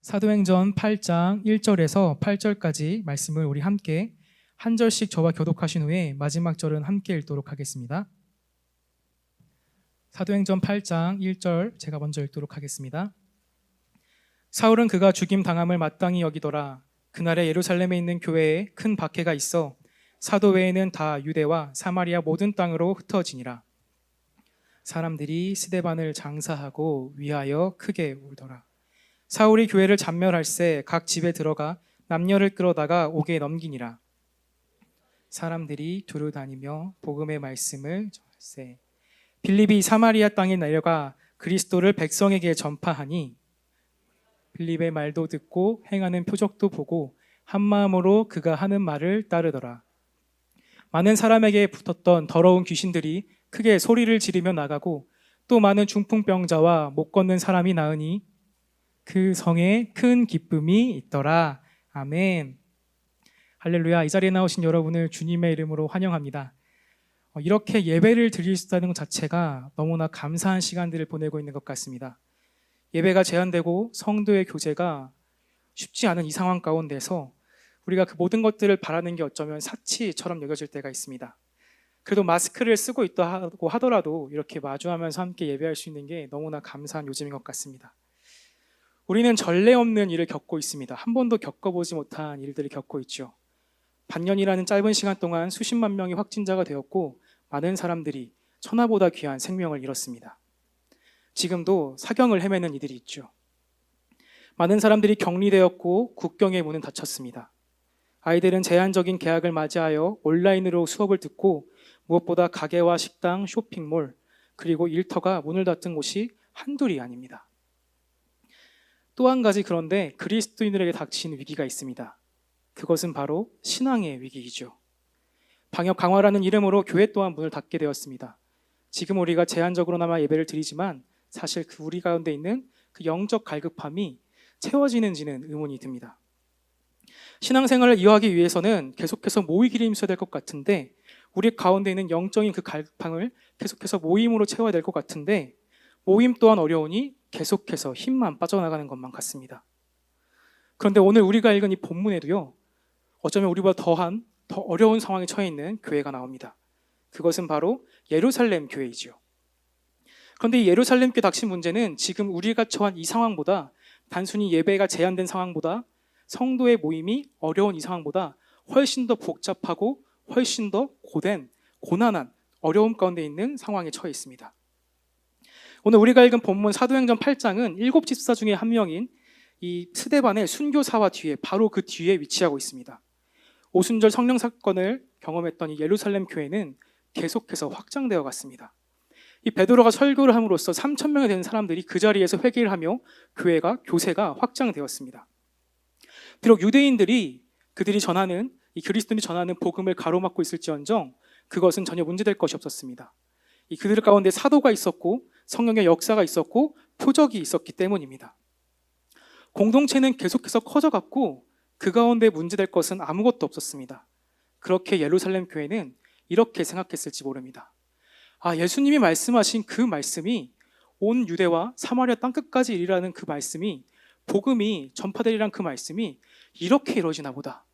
사도행전 8장 1절에서 8절까지 말씀을 우리 함께 한 절씩 저와 교독하신 후에 마지막 절은 함께 읽도록 하겠습니다. 사도행전 8장 1절 제가 먼저 읽도록 하겠습니다. 사울은 그가 죽임 당함을 마땅히 여기더라. 그날에 예루살렘에 있는 교회에 큰 박해가 있어 사도 외에는 다 유대와 사마리아 모든 땅으로 흩어지니라. 사람들이 스데반을 장사하고 위하여 크게 울더라. 사울이 교회를 잔멸할새 각 집에 들어가 남녀를 끌어다가 옥에 넘기니라. 사람들이 두루 다니며 복음의 말씀을 전할새 빌립이 사마리아 땅에 내려가 그리스도를 백성에게 전파하니 빌립의 말도 듣고 행하는 표적도 보고 한 마음으로 그가 하는 말을 따르더라. 많은 사람에게 붙었던 더러운 귀신들이 크게 소리를 지르며 나가고 또 많은 중풍병자와 못 걷는 사람이 나으니 그 성에 큰 기쁨이 있더라. 아멘. 할렐루야. 이 자리에 나오신 여러분을 주님의 이름으로 환영합니다. 이렇게 예배를 드릴 수 있다는 것 자체가 너무나 감사한 시간들을 보내고 있는 것 같습니다. 예배가 제한되고 성도의 교제가 쉽지 않은 이 상황 가운데서 우리가 그 모든 것들을 바라는 게 어쩌면 사치처럼 여겨질 때가 있습니다. 그래도 마스크를 쓰고 있다고 하더라도 이렇게 마주하면서 함께 예배할 수 있는 게 너무나 감사한 요즘인 것 같습니다. 우리는 전례 없는 일을 겪고 있습니다. 한 번도 겪어보지 못한 일들을 겪고 있죠. 반년이라는 짧은 시간 동안 수십만 명이 확진자가 되었고 많은 사람들이 천하보다 귀한 생명을 잃었습니다. 지금도 사경을 헤매는 이들이 있죠. 많은 사람들이 격리되었고 국경의 문은 닫혔습니다. 아이들은 제한적인 개학을 맞이하여 온라인으로 수업을 듣고 무엇보다 가게와 식당, 쇼핑몰, 그리고 일터가 문을 닫은 곳이 한둘이 아닙니다. 또 한 가지 그런데 그리스도인들에게 닥친 위기가 있습니다. 그것은 바로 신앙의 위기이죠. 방역 강화라는 이름으로 교회 또한 문을 닫게 되었습니다. 지금 우리가 제한적으로나마 예배를 드리지만 사실 그 우리 가운데 있는 그 영적 갈급함이 채워지는지는 의문이 듭니다. 신앙생활을 이어가기 위해서는 계속해서 모이기를 힘써야 될 것 같은데 우리 가운데 있는 영적인 그 갈급함을 계속해서 모임으로 채워야 될 것 같은데 모임 또한 어려우니 계속해서 힘만 빠져나가는 것만 같습니다. 그런데 오늘 우리가 읽은 이 본문에도요, 어쩌면 우리보다 더 어려운 상황에 처해 있는 교회가 나옵니다. 그것은 바로 예루살렘 교회이지요. 그런데 이 예루살렘 교회 닥친 문제는 지금 우리가 처한 이 상황보다 단순히 예배가 제한된 상황보다 성도의 모임이 어려운 이 상황보다 훨씬 더 복잡하고 훨씬 더 고된, 고난한, 어려움 가운데 있는 상황에 처해 있습니다. 오늘 우리가 읽은 본문 사도행전 8장은 7 집사 중에 한 명인 이 스데반의 순교사와 뒤에 바로 그 뒤에 위치하고 있습니다. 오순절 성령 사건을 경험했던 이 예루살렘 교회는 계속해서 확장되어 갔습니다. 이 베드로가 설교를 함으로써 3,000명이 되는 사람들이 그 자리에서 회개를 하며 교세가 확장되었습니다. 비록 유대인들이 그들이 전하는 이 그리스도인이 전하는 복음을 가로막고 있을지언정 그것은 전혀 문제될 것이 없었습니다. 이 그들 가운데 사도가 있었고 성령의 역사가 있었고 표적이 있었기 때문입니다. 공동체는 계속해서 커져갔고 그 가운데 문제될 것은 아무것도 없었습니다. 그렇게 예루살렘 교회는 이렇게 생각했을지 모릅니다. 예수님이 말씀하신 그 말씀이 온 유대와 사마리아 땅끝까지 이르라는 그 말씀이 복음이 전파되리란 그 말씀이 이렇게 이루어지나 보다.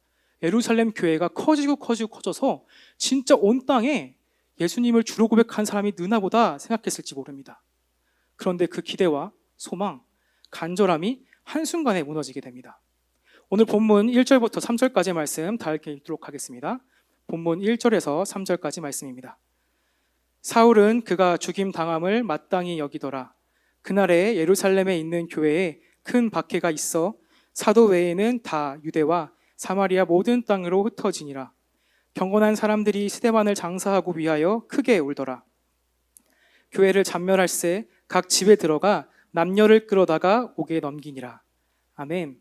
예루살렘 교회가 커져서 진짜 온 땅에 예수님을 주로 고백한 사람이 느나 보다 생각했을지 모릅니다. 그런데 그 기대와 소망, 간절함이 한순간에 무너지게 됩니다. 오늘 본문 1절부터 3절까지 말씀 다 함께 읽도록 하겠습니다. 본문 1절에서 3절까지 말씀입니다. 사울은 그가 죽임 당함을 마땅히 여기더라. 그날에 예루살렘에 있는 교회에 큰 박해가 있어 사도 외에는 다 유대와 사마리아 모든 땅으로 흩어지니라. 경건한 사람들이 스데반을 장사하고 위하여 크게 울더라. 교회를 잔멸할새 각 집에 들어가 남녀를 끌어다가 옥에 넘기니라. 아멘.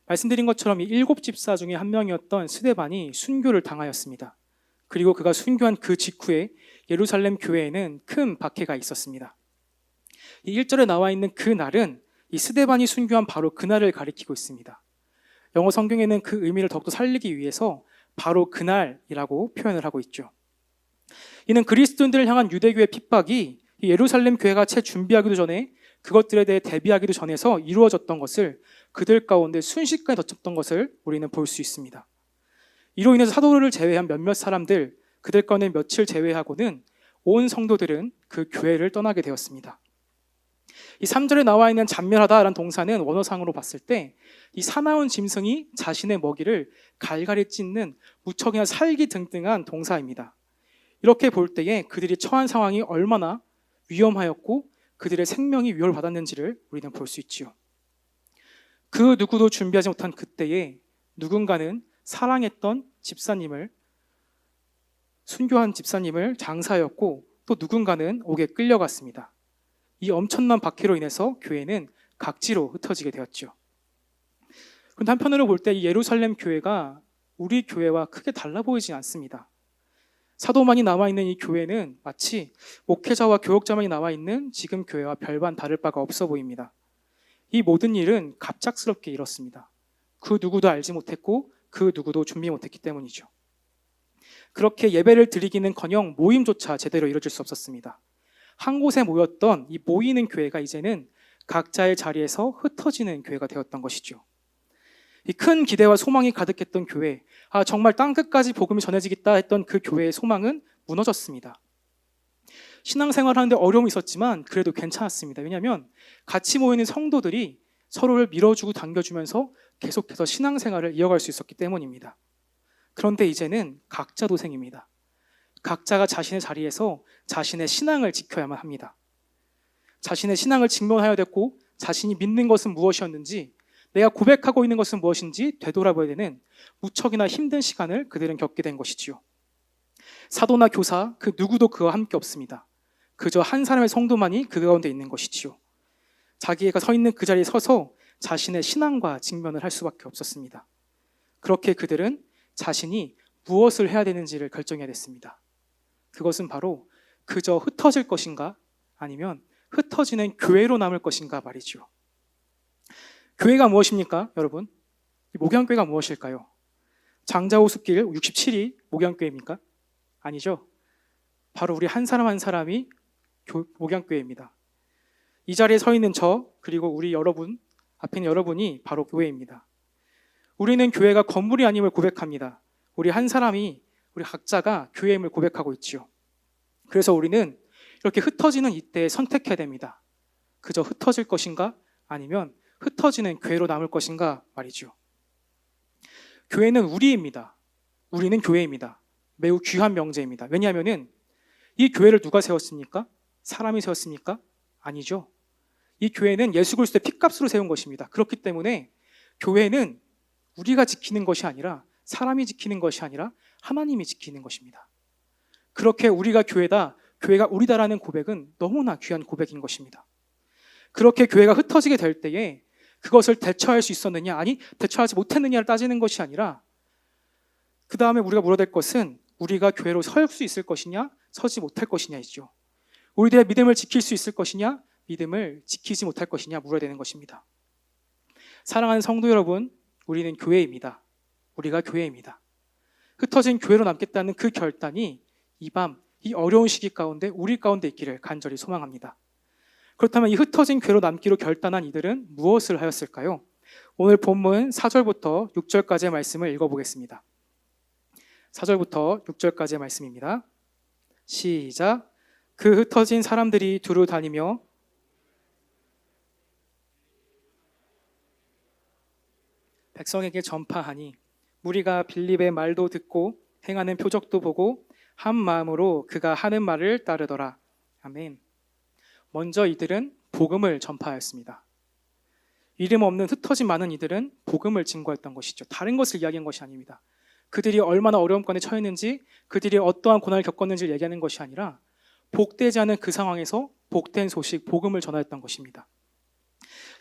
말씀드린 것처럼 이 7 집사 중에 한 명이었던 스데반이 순교를 당하였습니다. 그리고 그가 순교한 그 직후에 예루살렘 교회에는 큰 박해가 있었습니다. 이 1절에 나와 있는 그 날은 이 스데반이 순교한 바로 그날을 가리키고 있습니다. 영어 성경에는 그 의미를 더욱더 살리기 위해서 바로 그날이라고 표현을 하고 있죠. 이는 그리스도인들을 향한 유대교의 핍박이 예루살렘 교회가 채 준비하기도 전에 그것들에 대해 대비하기도 전해서 이루어졌던 것을 그들 가운데 순식간에 덧쳤던 것을 우리는 볼 수 있습니다. 이로 인해서 사도를 제외한 몇몇 사람들, 그들 가운데 며칠 제외하고는 온 성도들은 그 교회를 떠나게 되었습니다. 이 3절에 나와 있는 잔멸하다라는 동사는 원어상으로 봤을 때 이 사나운 짐승이 자신의 먹이를 갈갈이 찢는 무척이나 살기 등등한 동사입니다. 이렇게 볼 때에 그들이 처한 상황이 얼마나 위험하였고 그들의 생명이 위협을 받았는지를 우리는 볼 수 있지요. 그 누구도 준비하지 못한 그때에 누군가는 사랑했던 집사님을, 순교한 집사님을 장사하였고 또 누군가는 옥에 끌려갔습니다. 이 엄청난 박해로 인해서 교회는 각지로 흩어지게 되었죠. 그런데 한편으로 볼 때 이 예루살렘 교회가 우리 교회와 크게 달라 보이지 않습니다. 사도만이 남아있는 이 교회는 마치 목회자와 교역자만이 남아있는 지금 교회와 별반 다를 바가 없어 보입니다. 이 모든 일은 갑작스럽게 일었습니다. 그 누구도 알지 못했고 그 누구도 준비 못했기 때문이죠. 그렇게 예배를 드리기는커녕 모임조차 제대로 이루어질 수 없었습니다. 한 곳에 모였던 이 모이는 교회가 이제는 각자의 자리에서 흩어지는 교회가 되었던 것이죠. 이 큰 기대와 소망이 가득했던 교회, 정말 땅끝까지 복음이 전해지겠다 했던 그 교회의 소망은 무너졌습니다. 신앙생활을 하는데 어려움이 있었지만 그래도 괜찮았습니다. 왜냐하면 같이 모이는 성도들이 서로를 밀어주고 당겨주면서 계속해서 신앙생활을 이어갈 수 있었기 때문입니다. 그런데 이제는 각자 도생입니다. 각자가 자신의 자리에서 자신의 신앙을 지켜야만 합니다. 자신의 신앙을 증명하여야 됐고 자신이 믿는 것은 무엇이었는지, 내가 고백하고 있는 것은 무엇인지 되돌아봐야 되는 무척이나 힘든 시간을 그들은 겪게 된 것이지요. 사도나 교사 그 누구도 그와 함께 없습니다. 그저 한 사람의 성도만이 그 가운데 있는 것이지요. 자기가 서 있는 그 자리에 서서 자신의 신앙과 직면을 할 수밖에 없었습니다. 그렇게 그들은 자신이 무엇을 해야 되는지를 결정해야 됐습니다. 그것은 바로 그저 흩어질 것인가 아니면 흩어지는 교회로 남을 것인가 말이죠. 교회가 무엇입니까, 여러분? 목양교회가 무엇일까요? 장자호숫길 67이 목양교회입니까? 아니죠. 바로 우리 한 사람 한 사람이 목양교회입니다. 이 자리에 서 있는 저, 그리고 우리 여러분, 앞에 있는 여러분이 바로 교회입니다. 우리는 교회가 건물이 아님을 고백합니다. 우리 한 사람이, 우리 각자가 교회임을 고백하고 있지요. 그래서 우리는 이렇게 흩어지는 이때에 선택해야 됩니다. 그저 흩어질 것인가 아니면 흩어지는 교회로 남을 것인가 말이죠. 교회는 우리입니다. 우리는 교회입니다. 매우 귀한 명제입니다. 왜냐하면 이 교회를 누가 세웠습니까? 사람이 세웠습니까? 아니죠. 이 교회는 예수 그리스도의 핏값으로 세운 것입니다. 그렇기 때문에 교회는 우리가 지키는 것이 아니라, 사람이 지키는 것이 아니라 하나님이 지키는 것입니다. 그렇게 우리가 교회다, 교회가 우리다라는 고백은 너무나 귀한 고백인 것입니다. 그렇게 교회가 흩어지게 될 때에 그것을 대처할 수 있었느냐, 아니 대처하지 못했느냐를 따지는 것이 아니라, 그 다음에 우리가 물어야 될 것은 우리가 교회로 설 수 있을 것이냐, 서지 못할 것이냐이죠. 우리들의 믿음을 지킬 수 있을 것이냐, 믿음을 지키지 못할 것이냐 물어야 되는 것입니다. 사랑하는 성도 여러분, 우리는 교회입니다. 우리가 교회입니다. 흩어진 교회로 남겠다는 그 결단이 이 밤, 이 어려운 시기 가운데 우리 가운데 있기를 간절히 소망합니다. 그렇다면 이 흩어진 교회로 남기로 결단한 이들은 무엇을 하였을까요? 오늘 본문 4절부터 6절까지의 말씀을 읽어보겠습니다. 4절부터 6절까지의 말씀입니다. 시작. 그 흩어진 사람들이 두루 다니며 백성에게 전파하니 무리가 빌립의 말도 듣고 행하는 표적도 보고 한 마음으로 그가 하는 말을 따르더라. 아멘. 먼저 이들은 복음을 전파하였습니다. 이름 없는 흩어진 많은 이들은 복음을 증거했던 것이죠. 다른 것을 이야기한 것이 아닙니다. 그들이 얼마나 어려움 가운데 처했는지, 그들이 어떠한 고난을 겪었는지를 얘기하는 것이 아니라 복되지 않은 그 상황에서 복된 소식, 복음을 전하였던 것입니다.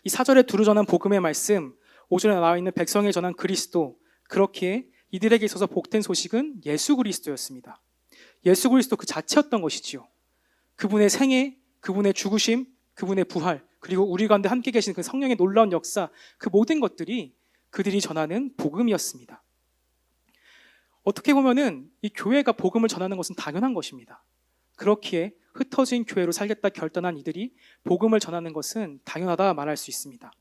이 4절에 두루 전한 복음의 말씀, 5절에 나와 있는 백성에 전한 그리스도, 그렇기에 이들에게 있어서 복된 소식은 예수 그리스도였습니다. 예수 그리스도 그 자체였던 것이지요. 그분의 생애, 그분의 죽으심, 그분의 부활, 그리고 우리 가운데 함께 계신 그 성령의 놀라운 역사, 그 모든 것들이 그들이 전하는 복음이었습니다. 어떻게 보면은 이 교회가 복음을 전하는 것은 당연한 것입니다. 그렇기에 흩어진 교회로 살겠다 결단한 이들이 복음을 전하는 것은 당연하다 말할 수 있습니다.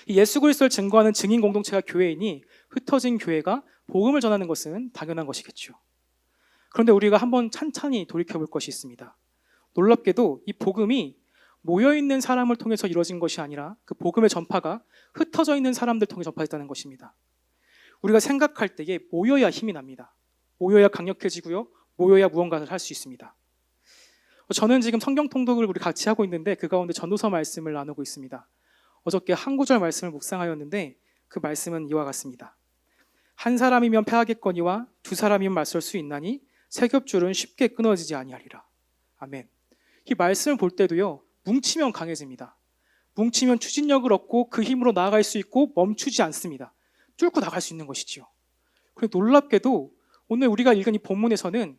이 예수 그리스도를 증거하는 증인 공동체가 교회이니 흩어진 교회가 복음을 전하는 것은 당연한 것이겠죠. 그런데 우리가 한번 찬찬히 돌이켜볼 것이 있습니다. 놀랍게도 이 복음이 모여있는 사람을 통해서 이루어진 것이 아니라 그 복음의 전파가 흩어져 있는 사람들 통해 전파됐다는 것입니다. 우리가 생각할 때에 모여야 힘이 납니다. 모여야 강력해지고요. 모여야 무언가를 할 수 있습니다. 저는 지금 성경 통독을 우리 같이 하고 있는데 그 가운데 전도서 말씀을 나누고 있습니다. 어저께 한 구절 말씀을 묵상하였는데 그 말씀은 이와 같습니다. 한 사람이면 패하겠거니와 두 사람이면 맞설 수 있나니 세 겹줄은 쉽게 끊어지지 아니하리라. 아멘. 이 말씀을 볼 때도요, 뭉치면 강해집니다. 뭉치면 추진력을 얻고 그 힘으로 나아갈 수 있고 멈추지 않습니다. 뚫고 나갈 수 있는 것이지요. 그런데 놀랍게도 오늘 우리가 읽은 이 본문에서는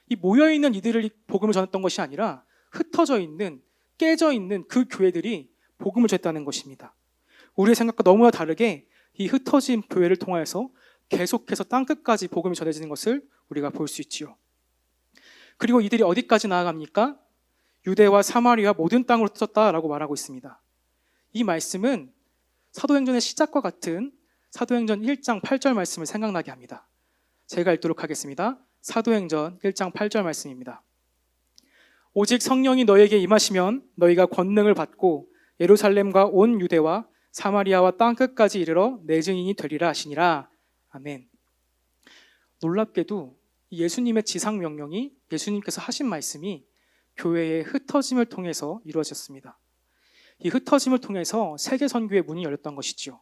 이 모여있는 이들을 복음을 전했던 것이 아니라 흩어져 있는, 깨져 있는 그 교회들이 복음을 전했다는 것입니다. 우리의 생각과 너무나 다르게 이 흩어진 교회를 통하여서 계속해서 땅끝까지 복음이 전해지는 것을 우리가 볼 수 있지요. 그리고 이들이 어디까지 나아갑니까? 유대와 사마리아 모든 땅으로 흩어졌다라고 말하고 있습니다. 이 말씀은 사도행전의 시작과 같은 사도행전 1장 8절 말씀을 생각나게 합니다. 제가 읽도록 하겠습니다. 사도행전 1장 8절 말씀입니다. 오직 성령이 너에게 임하시면 너희가 권능을 받고 예루살렘과 온 유대와 사마리아와 땅끝까지 이르러 내 증인이 되리라 하시니라. 아멘. 놀랍게도 예수님의 지상 명령이, 예수님께서 하신 말씀이 교회의 흩어짐을 통해서 이루어졌습니다. 이 흩어짐을 통해서 세계 선교의 문이 열렸던 것이지요.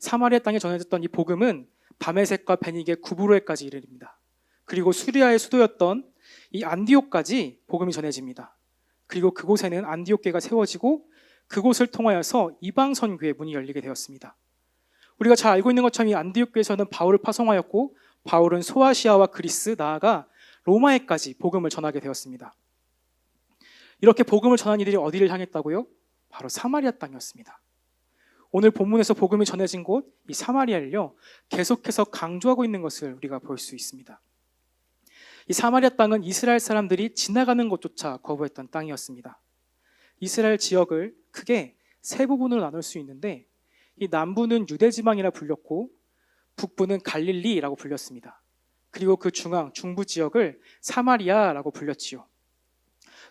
사마리아 땅에 전해졌던 이 복음은 바메섹과 베니게 구브로에까지 이르릅니다. 그리고 수리아의 수도였던 이 안디옥까지 복음이 전해집니다. 그리고 그곳에는 안디옥교회가 세워지고 그곳을 통하여서 이방 선교의 문이 열리게 되었습니다. 우리가 잘 알고 있는 것처럼 이 안디옥교회에서는 바울을 파송하였고 바울은 소아시아와 그리스, 나아가 로마에까지 복음을 전하게 되었습니다. 이렇게 복음을 전한 이들이 어디를 향했다고요? 바로 사마리아 땅이었습니다. 오늘 본문에서 복음이 전해진 곳, 이 사마리아를요, 계속해서 강조하고 있는 것을 우리가 볼 수 있습니다. 이 사마리아 땅은 이스라엘 사람들이 지나가는 것조차 거부했던 땅이었습니다. 이스라엘 지역을 크게 세 부분으로 나눌 수 있는데 이 남부는 유대지방이라 불렸고 북부는 갈릴리라고 불렸습니다. 그리고 그 중부 지역을 사마리아라고 불렸지요.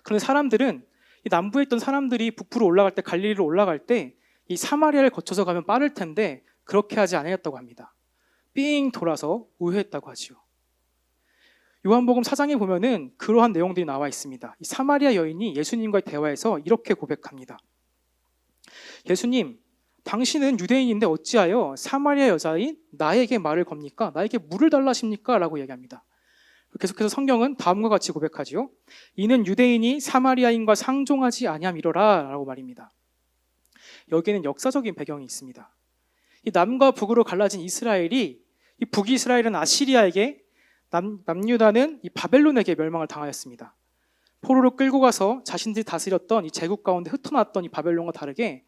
그런데 사람들은 이 남부에 있던 사람들이 북부로 올라갈 때, 갈릴리로 올라갈 때 이 사마리아를 거쳐서 가면 빠를 텐데 그렇게 하지 않았다고 합니다. 삥 돌아서 우회했다고 하지요. 요한복음 4장에 보면은 그러한 내용들이 나와 있습니다. 이 사마리아 여인이 예수님과의 대화에서 이렇게 고백합니다. 예수님, 당신은 유대인인데 어찌하여 사마리아 여자인 나에게 말을 겁니까? 나에게 물을 달라 하십니까? 라고 얘기합니다. 계속해서 성경은 다음과 같이 고백하지요. 이는 유대인이 사마리아인과 상종하지 아니함이로라 라고 말입니다. 여기에는 역사적인 배경이 있습니다. 이 남과 북으로 갈라진 이스라엘이, 이 북이스라엘은 아시리아에게, 남유다는 이 바벨론에게 멸망을 당하였습니다. 포로로 끌고 가서 자신들이 다스렸던 이 제국 가운데 흩어놨던 이 바벨론과 다르게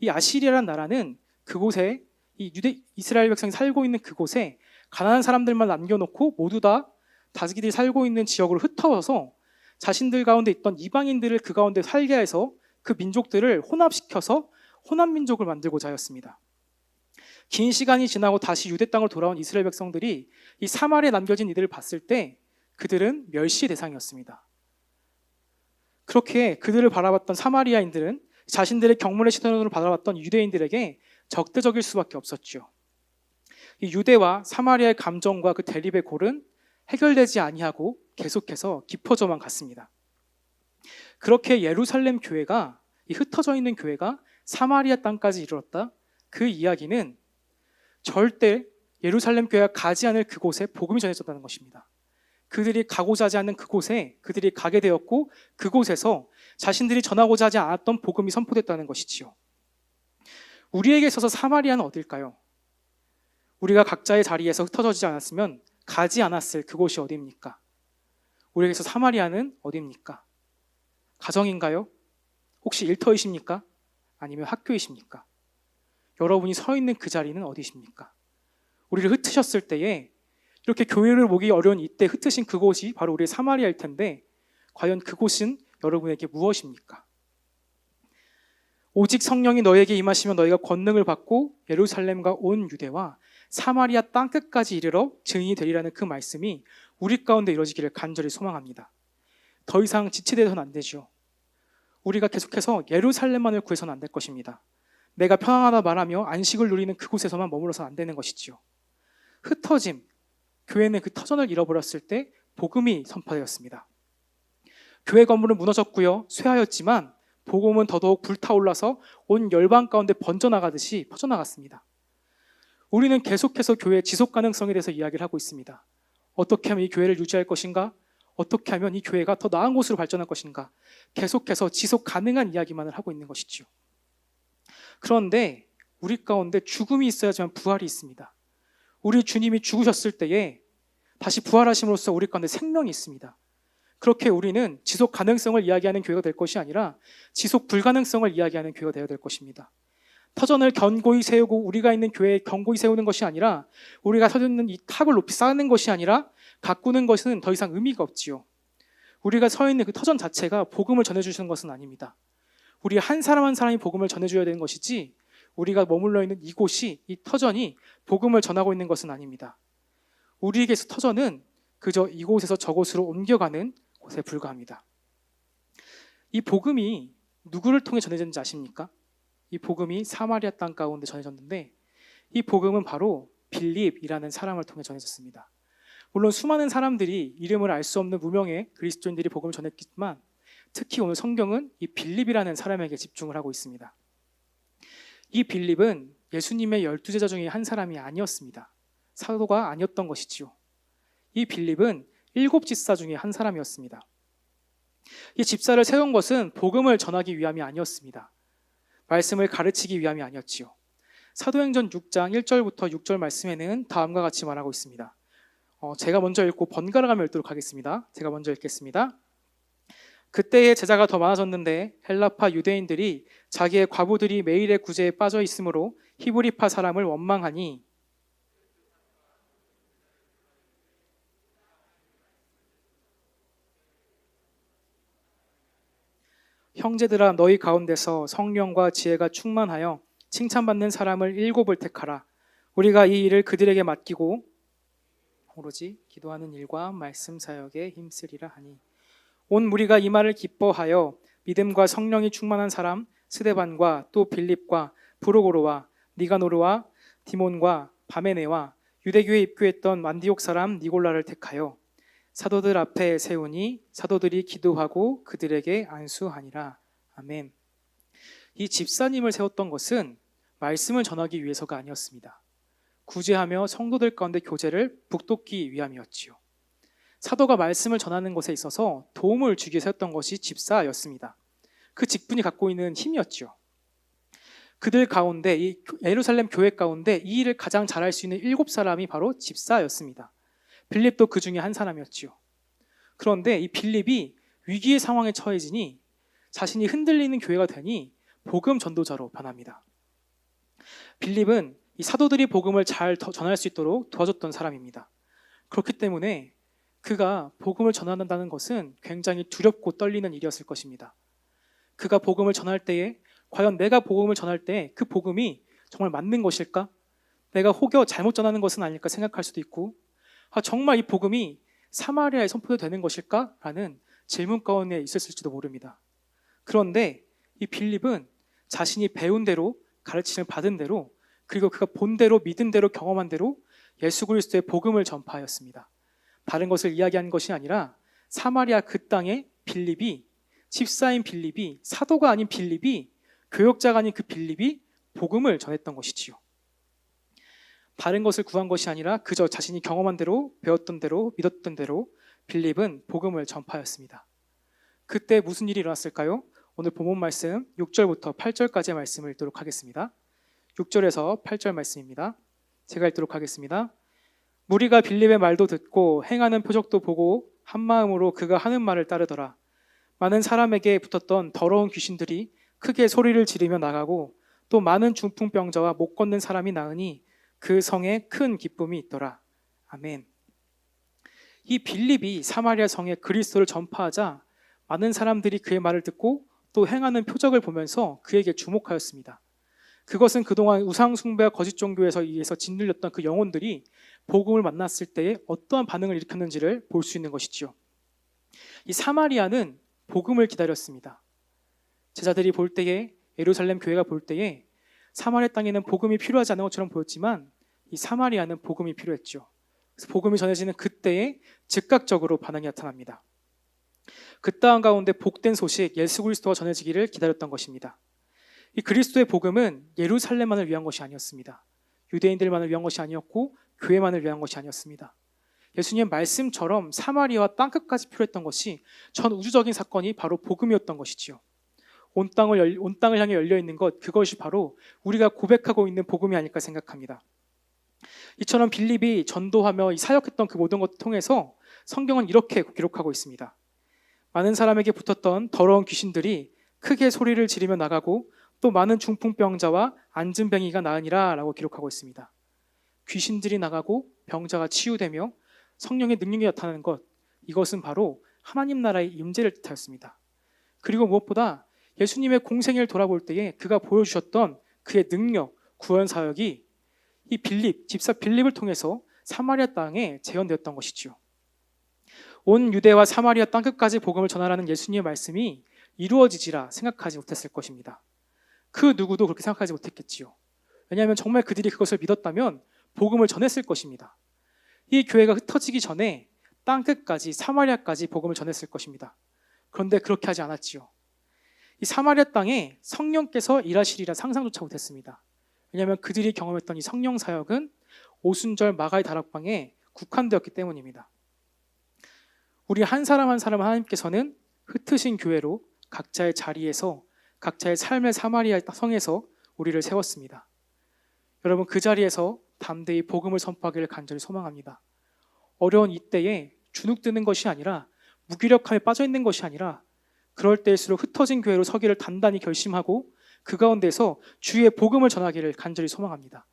이 아시리아라는 나라는 그곳에 이 이스라엘 백성이 살고 있는 그곳에 가난한 사람들만 남겨놓고 모두 다 자기들이 살고 있는 지역으로 흩어져서 자신들 가운데 있던 이방인들을 그 가운데 살게 해서 그 민족들을 혼합시켜서 혼합민족을 만들고자 하였습니다. 긴 시간이 지나고 다시 유대 땅으로 돌아온 이스라엘 백성들이 이 사마리아에 남겨진 이들을 봤을 때 그들은 멸시 대상이었습니다. 그렇게 그들을 바라봤던 사마리아인들은 자신들의 경물의 시선으로 바라봤던 유대인들에게 적대적일 수밖에 없었죠. 이 유대와 사마리아의 감정과 그 대립의 골은 해결되지 아니하고 계속해서 깊어져만 갔습니다. 그렇게 예루살렘 교회가, 이 흩어져 있는 교회가 사마리아 땅까지 이르렀다. 그 이야기는 절대 예루살렘 교회가 가지 않을 그곳에 복음이 전해졌다는 것입니다. 그들이 가고자 하지 않는 그곳에 그들이 가게 되었고 그곳에서 자신들이 전하고자 하지 않았던 복음이 선포됐다는 것이지요. 우리에게 있어서 사마리아는 어딜까요? 우리가 각자의 자리에서 흩어지지 않았으면 가지 않았을 그곳이 어디입니까? 우리에게 있어서 사마리아는 어디입니까? 가정인가요? 혹시 일터이십니까? 아니면 학교이십니까? 여러분이 서 있는 그 자리는 어디십니까? 우리를 흩으셨을 때에 이렇게 교회를 모기 어려운 이때 흩으신 그곳이 바로 우리의 사마리아일 텐데 과연 그곳은 여러분에게 무엇입니까? 오직 성령이 너에게 임하시면 너희가 권능을 받고 예루살렘과 온 유대와 사마리아 땅끝까지 이르러 증인이 되리라는 그 말씀이 우리 가운데 이루어지기를 간절히 소망합니다. 더 이상 지체되어서는 안 되죠. 우리가 계속해서 예루살렘만을 구해서는 안 될 것입니다. 내가 편안하다 말하며 안식을 누리는 그곳에서만 머물러서는 안 되는 것이지요. 흩어짐, 교회는 그 터전을 잃어버렸을 때 복음이 선포되었습니다. 교회 건물은 무너졌고요, 쇠하였지만 복음은 더더욱 불타올라서 온 열방 가운데 번져나가듯이 퍼져나갔습니다. 우리는 계속해서 교회의 지속 가능성에 대해서 이야기를 하고 있습니다. 어떻게 하면 이 교회를 유지할 것인가? 어떻게 하면 이 교회가 더 나은 곳으로 발전할 것인가? 계속해서 지속 가능한 이야기만을 하고 있는 것이죠. 그런데 우리 가운데 죽음이 있어야지만 부활이 있습니다. 우리 주님이 죽으셨을 때에 다시 부활하심으로써 우리 가운데 생명이 있습니다. 그렇게 우리는 지속 가능성을 이야기하는 교회가 될 것이 아니라 지속 불가능성을 이야기하는 교회가 되어야 될 것입니다. 터전을 견고히 세우고 우리가 있는 교회에 견고히 세우는 것이 아니라 우리가 서 있는 이 탑을 높이 쌓는 것이 아니라 가꾸는 것은 더 이상 의미가 없지요. 우리가 서 있는 그 터전 자체가 복음을 전해주시는 것은 아닙니다. 우리 한 사람 한 사람이 복음을 전해줘야 되는 것이지 우리가 머물러 있는 이곳이, 이 터전이 복음을 전하고 있는 것은 아닙니다. 우리에게서 터전은 그저 이곳에서 저곳으로 옮겨가는 곳에 불과합니다. 이 복음이 누구를 통해 전해졌는지 아십니까? 이 복음이 사마리아 땅 가운데 전해졌는데 이 복음은 바로 빌립이라는 사람을 통해 전해졌습니다. 물론 수많은 사람들이 이름을 알 수 없는 무명의 그리스도인들이 복음을 전했지만 특히 오늘 성경은 이 빌립이라는 사람에게 집중을 하고 있습니다. 이 빌립은 예수님의 12제자 중에 한 사람이 아니었습니다. 사도가 아니었던 것이지요. 이 빌립은 7집사 중에 한 사람이었습니다. 이 집사를 세운 것은 복음을 전하기 위함이 아니었습니다. 말씀을 가르치기 위함이 아니었지요. 사도행전 6장 1절부터 6절 말씀에는 다음과 같이 말하고 있습니다. 제가 먼저 읽고 번갈아 가며 읽도록 하겠습니다. 제가 먼저 읽겠습니다. 그때의 제자가 더 많아졌는데 헬라파 유대인들이 자기의 과부들이 매일의 구제에 빠져 있으므로 히브리파 사람을 원망하니 형제들아 너희 가운데서 성령과 지혜가 충만하여 칭찬받는 사람을 7을 택하라. 우리가 이 일을 그들에게 맡기고 오로지 기도하는 일과 말씀 사역에 힘쓰리라 하니 온 무리가 이 말을 기뻐하여 믿음과 성령이 충만한 사람 스데반과 또 빌립과 브로고로와 니가노르와 디몬과 바메네와 유대교에 입교했던 안디옥 사람 니골라를 택하여 사도들 앞에 세우니 사도들이 기도하고 그들에게 안수하니라. 아멘. 이 집사님을 세웠던 것은 말씀을 전하기 위해서가 아니었습니다. 구제하며 성도들 가운데 교제를 북돋기 위함이었지요. 사도가 말씀을 전하는 것에 있어서 도움을 주기 위해 세웠던 것이 집사였습니다. 그 직분이 갖고 있는 힘이었죠. 그들 가운데, 이 예루살렘 교회 가운데 이 일을 가장 잘할 수 있는 7사람이 바로 집사였습니다. 빌립도 그 중에 한 사람이었지요. 그런데 이 빌립이 위기의 상황에 처해지니 자신이 흔들리는 교회가 되니 복음 전도자로 변합니다. 빌립은 이 사도들이 복음을 잘 전할 수 있도록 도와줬던 사람입니다. 그렇기 때문에 그가 복음을 전한다는 것은 굉장히 두렵고 떨리는 일이었을 것입니다. 그가 복음을 전할 때에 과연 내가 복음을 전할 때 그 복음이 정말 맞는 것일까? 내가 혹여 잘못 전하는 것은 아닐까 생각할 수도 있고 정말 이 복음이 사마리아에 선포되는 것일까? 라는 질문 가운데 있었을지도 모릅니다. 그런데 이 빌립은 자신이 배운 대로 가르침을 받은 대로 그리고 그가 본 대로 믿은 대로 경험한 대로 예수 그리스도의 복음을 전파하였습니다. 다른 것을 이야기한 것이 아니라 사마리아 그 땅에 빌립이 집사인 빌립이 사도가 아닌 빌립이 교역자가 아닌 그 빌립이 복음을 전했던 것이지요. 다른 것을 구한 것이 아니라 그저 자신이 경험한 대로 배웠던 대로 믿었던 대로 빌립은 복음을 전파하였습니다. 그때 무슨 일이 일어났을까요? 오늘 본문 말씀 6절부터 8절까지의 말씀을 읽도록 하겠습니다. 6절에서 8절 말씀입니다. 제가 읽도록 하겠습니다. 무리가 빌립의 말도 듣고 행하는 표적도 보고 한 마음으로 그가 하는 말을 따르더라. 많은 사람에게 붙었던 더러운 귀신들이 크게 소리를 지르며 나가고 또 많은 중풍병자와 못 걷는 사람이 나으니 그 성에 큰 기쁨이 있더라. 아멘. 이 빌립이 사마리아 성에 그리스도를 전파하자 많은 사람들이 그의 말을 듣고 또 행하는 표적을 보면서 그에게 주목하였습니다. 그것은 그동안 우상 숭배와 거짓 종교에서 의해서 짓눌렸던 그 영혼들이 복음을 만났을 때에 어떠한 반응을 일으켰는지를 볼 수 있는 것이지요. 이 사마리아는 복음을 기다렸습니다. 제자들이 볼 때에, 예루살렘 교회가 볼 때에 사마리아 땅에는 복음이 필요하지 않은 것처럼 보였지만 이 사마리아는 복음이 필요했죠. 그래서 복음이 전해지는 그때에 즉각적으로 반응이 나타납니다. 그 땅 가운데 복된 소식, 예수 그리스도가 전해지기를 기다렸던 것입니다. 이 그리스도의 복음은 예루살렘만을 위한 것이 아니었습니다. 유대인들만을 위한 것이 아니었고 교회만을 위한 것이 아니었습니다. 예수님의 말씀처럼 사마리아와 땅끝까지 필요했던 것이 전 우주적인 사건이 바로 복음이었던 것이지요. 온 땅을 향해 열려 있는 것, 그것이 바로 우리가 고백하고 있는 복음이 아닐까 생각합니다. 이처럼 빌립이 전도하며 사역했던 그 모든 것을 통해서 성경은 이렇게 기록하고 있습니다. 많은 사람에게 붙었던 더러운 귀신들이 크게 소리를 지르며 나가고 또 많은 중풍병자와 안진뱅이가 나으니라 라고 기록하고 있습니다. 귀신들이 나가고 병자가 치유되며 성령의 능력이 나타나는 것, 이것은 바로 하나님 나라의 임재를 뜻하였습니다. 그리고 무엇보다 예수님의 공생애를 돌아볼 때에 그가 보여주셨던 그의 능력, 구원 사역이 이 집사 빌립을 통해서 사마리아 땅에 재현되었던 것이지요. 온 유대와 사마리아 땅끝까지 복음을 전하라는 예수님의 말씀이 이루어지지라 생각하지 못했을 것입니다. 그 누구도 그렇게 생각하지 못했겠지요. 왜냐하면 정말 그들이 그것을 믿었다면 복음을 전했을 것입니다. 이 교회가 흩어지기 전에 땅끝까지, 사마리아까지 복음을 전했을 것입니다. 그런데 그렇게 하지 않았지요. 이 사마리아 땅에 성령께서 일하시리라 상상조차 못했습니다. 왜냐하면 그들이 경험했던 이 성령 사역은 오순절 마가의 다락방에 국한되었기 때문입니다. 우리 한 사람 한 사람 하나님께서는 흩으신 교회로 각자의 자리에서, 각자의 삶의 사마리아 성에서 우리를 세웠습니다. 여러분, 그 자리에서 담대히 복음을 선포하기를 간절히 소망합니다. 어려운 이때에 주눅드는 것이 아니라, 무기력함에 빠져있는 것이 아니라, 그럴 때일수록 흩어진 교회로 서기를 단단히 결심하고 그 가운데서 주의 복음을 전하기를 간절히 소망합니다.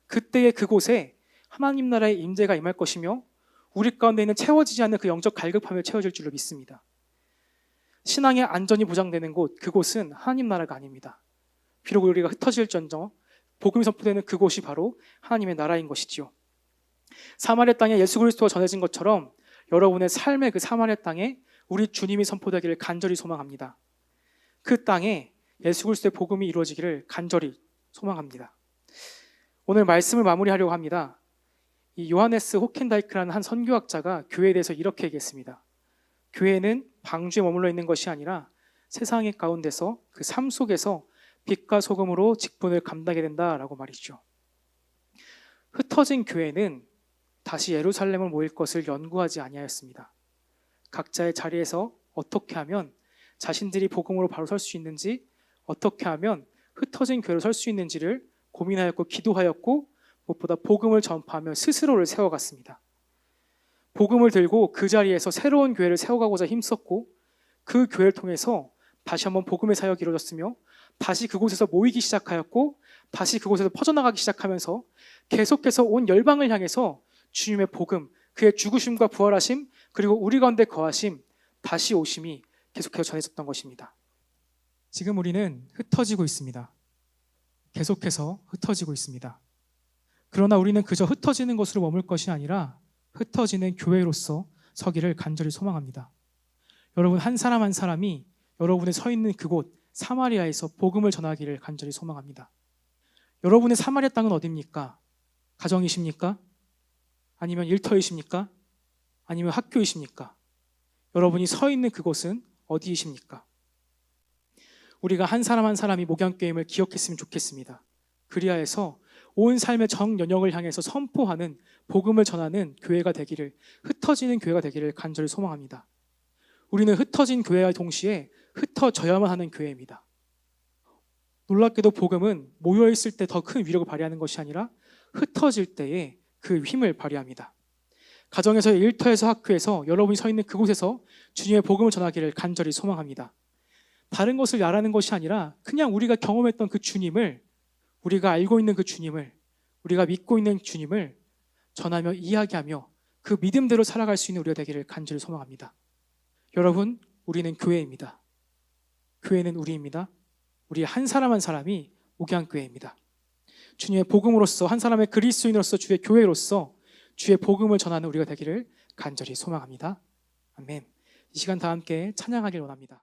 그때에 그곳에 하나님 나라의 임재가 임할 것이며 우리 가운데 있는 채워지지 않는 그 영적 갈급함을 채워질 줄로 믿습니다. 신앙의 안전이 보장되는 곳, 그곳은 하나님 나라가 아닙니다. 비록 우리가 흩어질지언정 복음이 선포되는 그곳이 바로 하나님의 나라인 것이지요. 사마리아 땅에 예수 그리스도가 전해진 것처럼 여러분의 삶의 그 사마리아 땅에 우리 주님이 선포되기를 간절히 소망합니다. 그 땅에 예수 그리스도의 복음이 이루어지기를 간절히 소망합니다. 오늘 말씀을 마무리하려고 합니다. 이 요하네스 호켄다이크라는 한 선교학자가 교회에 대해서 이렇게 얘기했습니다. 교회는 방주에 머물러 있는 것이 아니라 세상의 가운데서 그 삶 속에서 빛과 소금으로 직분을 감당하게 된다라고 말이죠. 흩어진 교회는 다시 예루살렘을 모일 것을 연구하지 아니하였습니다. 각자의 자리에서 어떻게 하면 자신들이 복음으로 바로 설 수 있는지, 어떻게 하면 흩어진 교회로 설 수 있는지를 고민하였고 기도하였고 무엇보다 복음을 전파하며 스스로를 세워갔습니다. 복음을 들고 그 자리에서 새로운 교회를 세워가고자 힘썼고 그 교회를 통해서 다시 한번 복음의 사역이 이루어졌으며 다시 그곳에서 모이기 시작하였고 다시 그곳에서 퍼져나가기 시작하면서 계속해서 온 열방을 향해서 주님의 복음, 그의 죽으심과 부활하심, 그리고 우리 가운데 거하심, 다시 오심이 계속해서 전해졌던 것입니다. 지금 우리는 흩어지고 있습니다. 계속해서 흩어지고 있습니다. 그러나 우리는 그저 흩어지는 것으로 머물 것이 아니라 흩어지는 교회로서 서기를 간절히 소망합니다. 여러분 한 사람 한 사람이 여러분의 서 있는 그곳 사마리아에서 복음을 전하기를 간절히 소망합니다. 여러분의 사마리아 땅은 어디입니까? 가정이십니까? 아니면 일터이십니까? 아니면 학교이십니까? 여러분이 서 있는 그곳은 어디이십니까? 우리가 한 사람 한 사람이 목양교임을 기억했으면 좋겠습니다. 그리하여서 온 삶의 정 연역을 향해서 선포하는 복음을 전하는 교회가 되기를, 흩어지는 교회가 되기를 간절히 소망합니다. 우리는 흩어진 교회와 동시에 흩어져야만 하는 교회입니다. 놀랍게도 복음은 모여있을 때 더 큰 위력을 발휘하는 것이 아니라 흩어질 때에 그 힘을 발휘합니다. 가정에서, 일터에서, 학교에서, 여러분이 서 있는 그곳에서 주님의 복음을 전하기를 간절히 소망합니다. 다른 것을 말하는 것이 아니라 그냥 우리가 경험했던 그 주님을, 우리가 알고 있는 그 주님을, 우리가 믿고 있는 주님을 전하며 이야기하며 그 믿음대로 살아갈 수 있는 우리가 되기를 간절히 소망합니다. 여러분, 우리는 교회입니다. 교회는 우리입니다. 우리 한 사람 한 사람이 목양교회입니다. 주님의 복음으로서 한 사람의 그리스도인으로서 주의 교회로서 주의 복음을 전하는 우리가 되기를 간절히 소망합니다. 아멘. 이 시간 다 함께 찬양하길 원합니다.